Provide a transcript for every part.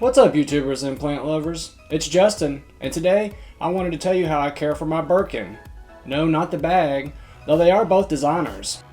What's up, YouTubers and plant lovers? It's Justin, and today I wanted to tell you how I care for my Birkin. No, not the bag, though they are both designers.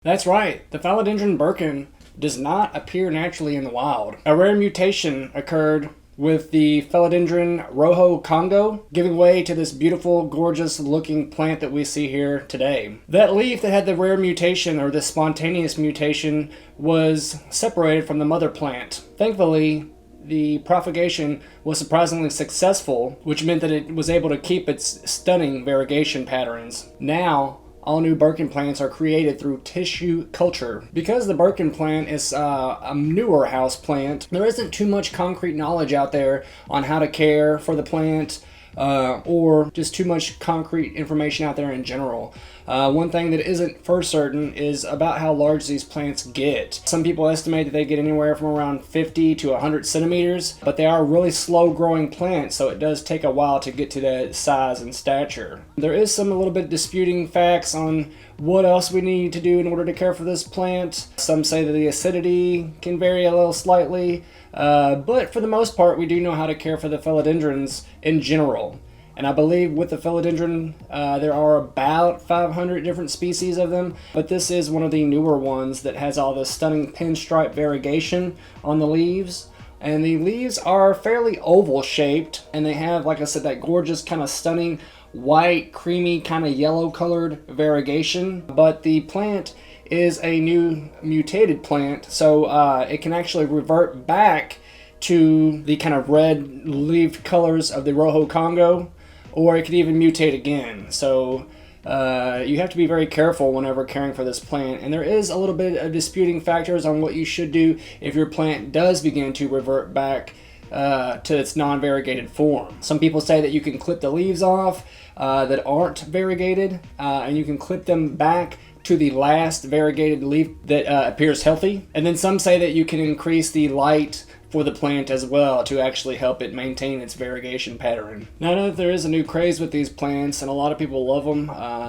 That's right, the Philodendron Birkin does not appear naturally in the wild. A rare mutation occurred with the Philodendron Rojo Congo, giving way to this beautiful, gorgeous looking plant that we see here today. That leaf that had the rare mutation, or the spontaneous mutation, was separated from the mother plant. Thankfully, the propagation was surprisingly successful, which meant that it was able to keep its stunning variegation patterns. Now, all new Birkin plants are created through tissue culture. Because the Birkin plant is a newer house plant, there isn't too much concrete knowledge out there on how to care for the plant, or just too much concrete information out there in general. One thing that isn't for certain is about how large these plants get. Some people estimate that they get anywhere from around 50 to 100 centimeters, but they are really slow growing plants, so it does take a while to get to that size and stature. There is some a little bit disputing facts on what else we need to do in order to care for this plant. Some say that the acidity can vary a little slightly, but for the most part we do know how to care for the philodendrons in general. And I believe with the philodendron, there are about 500 different species of them, but this is one of the newer ones that has all the stunning pinstripe variegation on the leaves. And the leaves are fairly oval shaped, and they have, like I said, that gorgeous kind of stunning white, creamy, kind of yellow colored variegation. But the plant is a new mutated plant, so it can actually revert back to the kind of red leaf colors of the Rojo Congo, or it could even mutate again. So you have to be very careful whenever caring for this plant, and there is a little bit of disputing factors on what you should do if your plant does begin to revert back to its non-variegated form. Some people say that you can clip the leaves off that aren't variegated, and you can clip them back to the last variegated leaf that appears healthy. And then some say that you can increase the light for the plant as well to actually help it maintain its variegation pattern. Now, I know that there is a new craze with these plants, and a lot of people love them.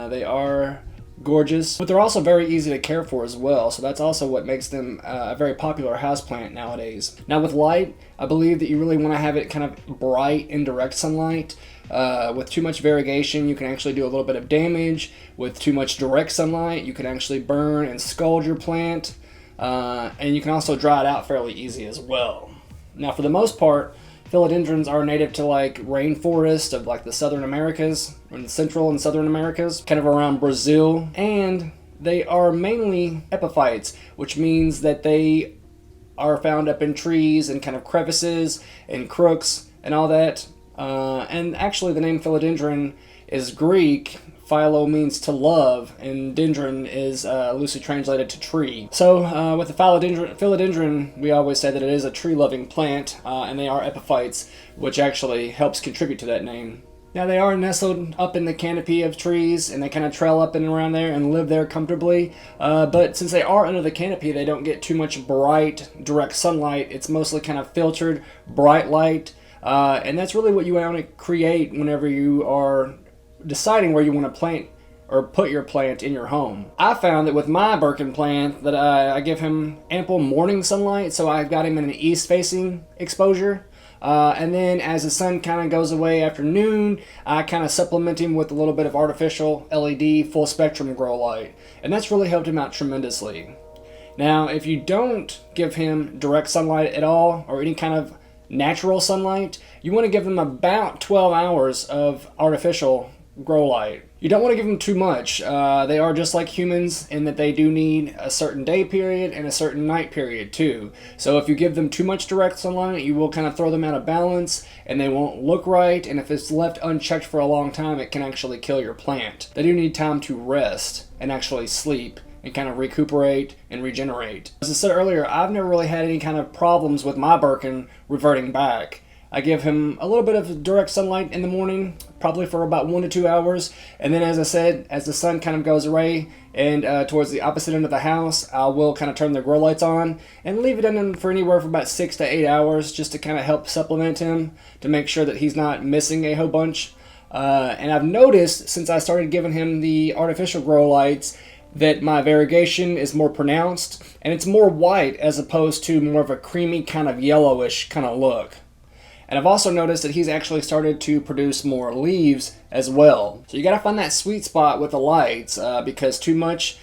They are gorgeous, but they're also very easy to care for as well, so that's also what makes them a very popular houseplant nowadays. Now, with light, I believe that you really want to have it kind of bright in direct sunlight. With too much variegation, you can actually do a little bit of damage. With too much direct sunlight, you can actually burn and scald your plant, and you can also dry it out fairly easy as well. Now, for the most part, philodendrons are native to like rainforest of like the Southern Americas, or the Central and Southern Americas, kind of around Brazil, and they are mainly epiphytes, which means that they are found up in trees and kind of crevices and crooks and all that. And actually the name philodendron is Greek. Philo means to love, and dendron is loosely translated to tree. So with the philodendron, we always say that it is a tree-loving plant, and they are epiphytes, which actually helps contribute to that name. Now, they are nestled up in the canopy of trees, and they kind of trail up and around there and live there comfortably. But since they are under the canopy, they don't get too much bright, direct sunlight. It's mostly kind of filtered, bright light, and that's really what you want to create whenever you are deciding where you want to plant or put your plant in your home. I found that with my Birkin plant that I give him ample morning sunlight, so I've got him in an east-facing exposure. And then as the sun kind of goes away after noon, I kind of supplement him with a little bit of artificial LED full spectrum grow light. And that's really helped him out tremendously. Now, if you don't give him direct sunlight at all, or any kind of natural sunlight, you want to give him about 12 hours of artificial grow light. You don't want to give them too much. They are just like humans in that they do need a certain day period and a certain night period too. So if you give them too much direct sunlight, you will kind of throw them out of balance and they won't look right, and if it's left unchecked for a long time, it can actually kill your plant. They do need time to rest and actually sleep and kind of recuperate and regenerate. As I said earlier, I've never really had any kind of problems with my Birkin reverting back. I give him a little bit of direct sunlight in the morning, probably for about 1 to 2 hours. And then, as I said, as the sun kind of goes away and towards the opposite end of the house, I will kind of turn the grow lights on and leave it in for anywhere from about 6 to 8 hours, just to kind of help supplement him, to make sure that he's not missing a whole bunch. And I've noticed since I started giving him the artificial grow lights that my variegation is more pronounced, and it's more white as opposed to more of a creamy kind of yellowish kind of look. And I've also noticed that he's actually started to produce more leaves as well. So you gotta find that sweet spot with the lights, because too much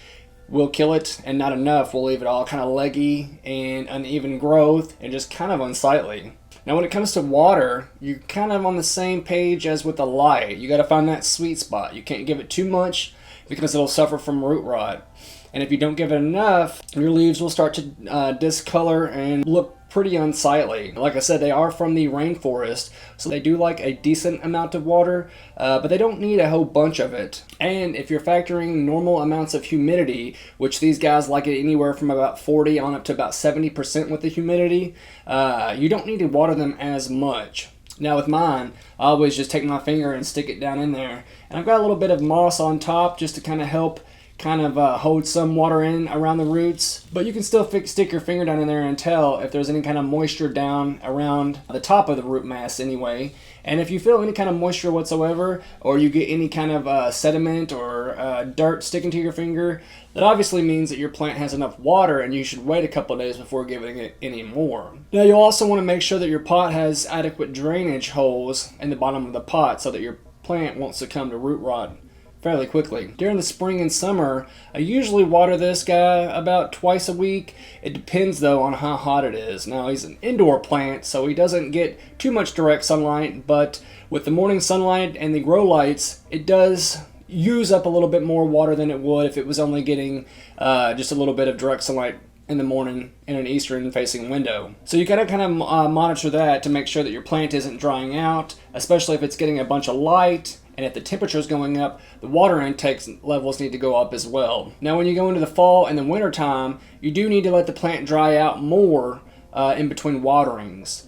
will kill it and not enough will leave it all kind of leggy and uneven growth and just kind of unsightly. Now when it comes to water, you're kind of on the same page as with the light. You gotta find that sweet spot. You can't give it too much because it'll suffer from root rot. And if you don't give it enough, your leaves will start to discolor and look pretty unsightly. Like I said, they are from the rainforest, so they do like a decent amount of water, but they don't need a whole bunch of it. And if you're factoring normal amounts of humidity, which these guys like it anywhere from about 40 on up to about 70% with the humidity, you don't need to water them as much. Now with mine, I always just take my finger and stick it down in there. And I've got a little bit of moss on top just to kind of help hold some water in around the roots. But you can still stick your finger down in there and tell if there's any kind of moisture down around the top of the root mass anyway. And if you feel any kind of moisture whatsoever, or you get any kind of sediment or dirt sticking to your finger, that obviously means that your plant has enough water and you should wait a couple of days before giving it any more. Now you'll also want to make sure that your pot has adequate drainage holes in the bottom of the pot so that your plant won't succumb to root rot fairly quickly. During the spring and summer, I usually water this guy about twice a week. It depends though on how hot it is. Now he's an indoor plant, so he doesn't get too much direct sunlight, but with the morning sunlight and the grow lights, it does use up a little bit more water than it would if it was only getting just a little bit of direct sunlight in the morning in an eastern facing window. So you gotta kind of monitor that to make sure that your plant isn't drying out, especially if it's getting a bunch of light. And if the temperature is going up, the water intake levels need to go up as well. Now when you go into the fall and the winter time, you do need to let the plant dry out more in between waterings.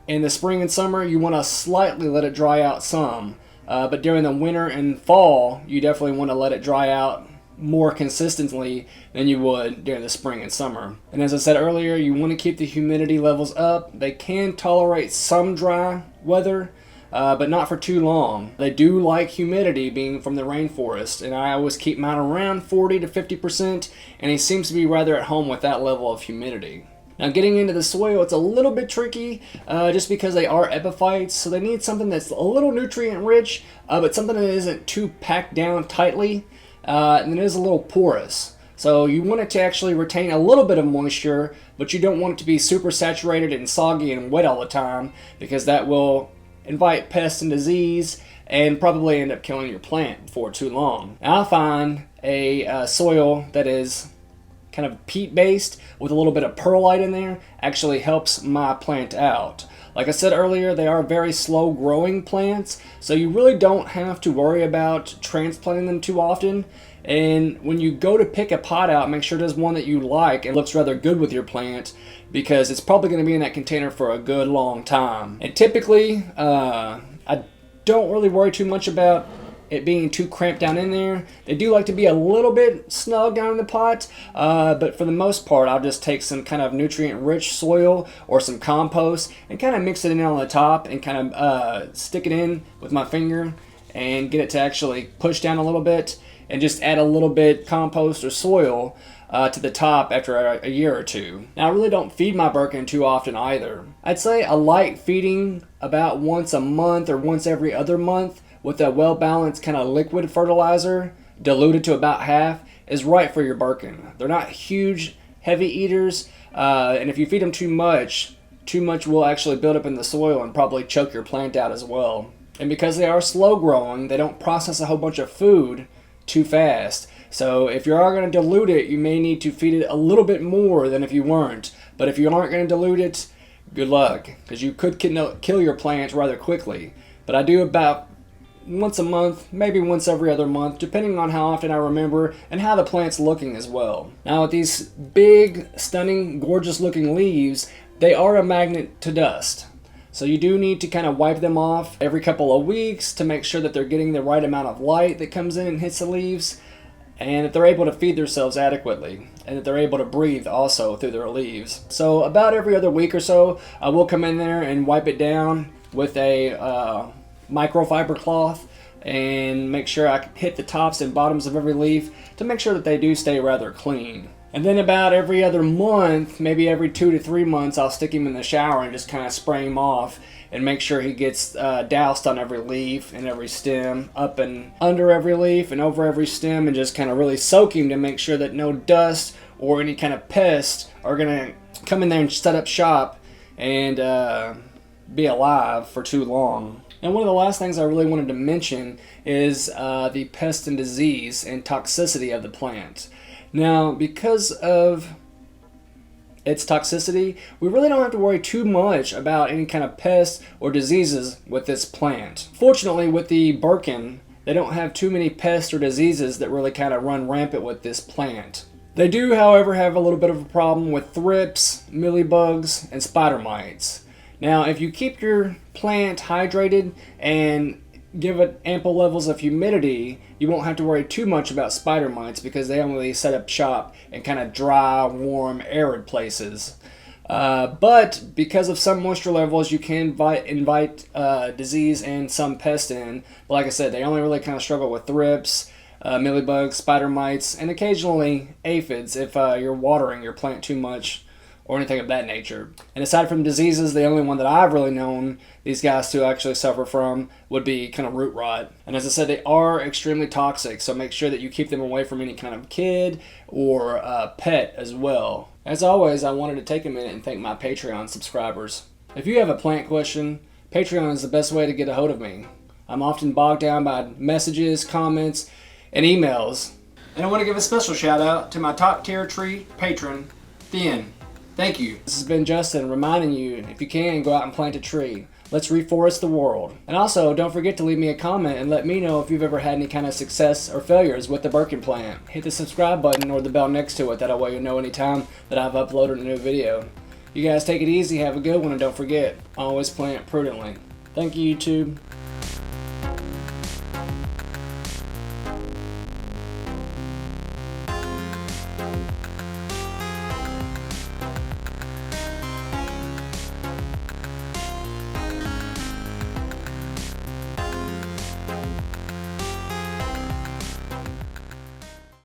In the spring and summer, you want to slightly let it dry out some. But during the winter and fall, you definitely want to let it dry out more consistently than you would during the spring and summer. And as I said earlier, you want to keep the humidity levels up. They can tolerate some dry weather, but not for too long. They do like humidity being from the rainforest, and I always keep mine around 40 to 50%, and he seems to be rather at home with that level of humidity. Now getting into the soil, it's a little bit tricky just because they are epiphytes, so they need something that's a little nutrient rich, but something that isn't too packed down tightly, and it is a little porous. So you want it to actually retain a little bit of moisture, but you don't want it to be super saturated and soggy and wet all the time, because that will invite pest and disease and probably end up killing your plant before too long. Now I find a soil that is kind of peat based with a little bit of perlite in there actually helps my plant out. Like I said earlier, they are very slow growing plants, so you really don't have to worry about transplanting them too often. And when you go to pick a pot out, make sure there's one that you like and looks rather good with your plant, because it's probably going to be in that container for a good long time. And typically, I don't really worry too much about it being too cramped down in there. They do like to be a little bit snug down in the pot, but for the most part, I'll just take some kind of nutrient-rich soil or some compost and kind of mix it in on the top and kind of stick it in with my finger and get it to actually push down a little bit, and just add a little bit compost or soil to the top after a year or two. Now I really don't feed my Birkin too often either. I'd say a light feeding about once a month or once every other month with a well-balanced kind of liquid fertilizer diluted to about half is right for your Birkin. They're not huge, heavy eaters, and if you feed them too much will actually build up in the soil and probably choke your plant out as well. And because they are slow growing, they don't process a whole bunch of food too fast. So if you are going to dilute it, you may need to feed it a little bit more than if you weren't. But if you aren't going to dilute it, good luck, because you could kill your plant rather quickly. But I do about once a month, maybe once every other month, depending on how often I remember and how the plant's looking as well. Now with these big, stunning, gorgeous looking leaves, they are a magnet to dust. So you do need to kind of wipe them off every couple of weeks to make sure that they're getting the right amount of light that comes in and hits the leaves, and that they're able to feed themselves adequately, and that they're able to breathe also through their leaves. So about every other week or so, I will come in there and wipe it down with a microfiber cloth and make sure I hit the tops and bottoms of every leaf to make sure that they do stay rather clean. And then about every other month, maybe every 2 to 3 months, I'll stick him in the shower and just kind of spray him off and make sure he gets doused on every leaf and every stem, up and under every leaf and over every stem, and just kind of really soak him to make sure that no dust or any kind of pests are going to come in there and set up shop and be alive for too long. And one of the last things I really wanted to mention is the pest and disease and toxicity of the plant. Now, because of its toxicity, we really don't have to worry too much about any kind of pests or diseases with this plant. Fortunately, with the Birkin, they don't have too many pests or diseases that really kind of run rampant with this plant. They do, however, have a little bit of a problem with thrips, mealybugs, and spider mites. Now, if you keep your plant hydrated and give it ample levels of humidity, you won't have to worry too much about spider mites because they only set up shop in kind of dry, warm, arid places. But because of some moisture levels, you can invite disease and some pest in. But like I said, they only really kind of struggle with thrips, mealybugs, spider mites, and occasionally aphids if you're watering your plant too much or anything of that nature. And aside from diseases, the only one that I've really known these guys to actually suffer from would be kind of root rot. And as I said, they are extremely toxic, so make sure that you keep them away from any kind of kid or pet as well. As always, I wanted to take a minute and thank my Patreon subscribers. If you have a plant question, Patreon is the best way to get a hold of me. I'm often bogged down by messages, comments, and emails. And I want to give a special shout out to my top tier tree patron, Thuyen. Thank you. This has been Justin reminding you, if you can, go out and plant a tree. Let's reforest the world. And also, don't forget to leave me a comment and let me know if you've ever had any kind of success or failures with the Birkin plant. Hit the subscribe button or the bell next to it. That way you'll know anytime that I've uploaded a new video. You guys take it easy, have a good one, and don't forget, always plant prudently. Thank you, YouTube.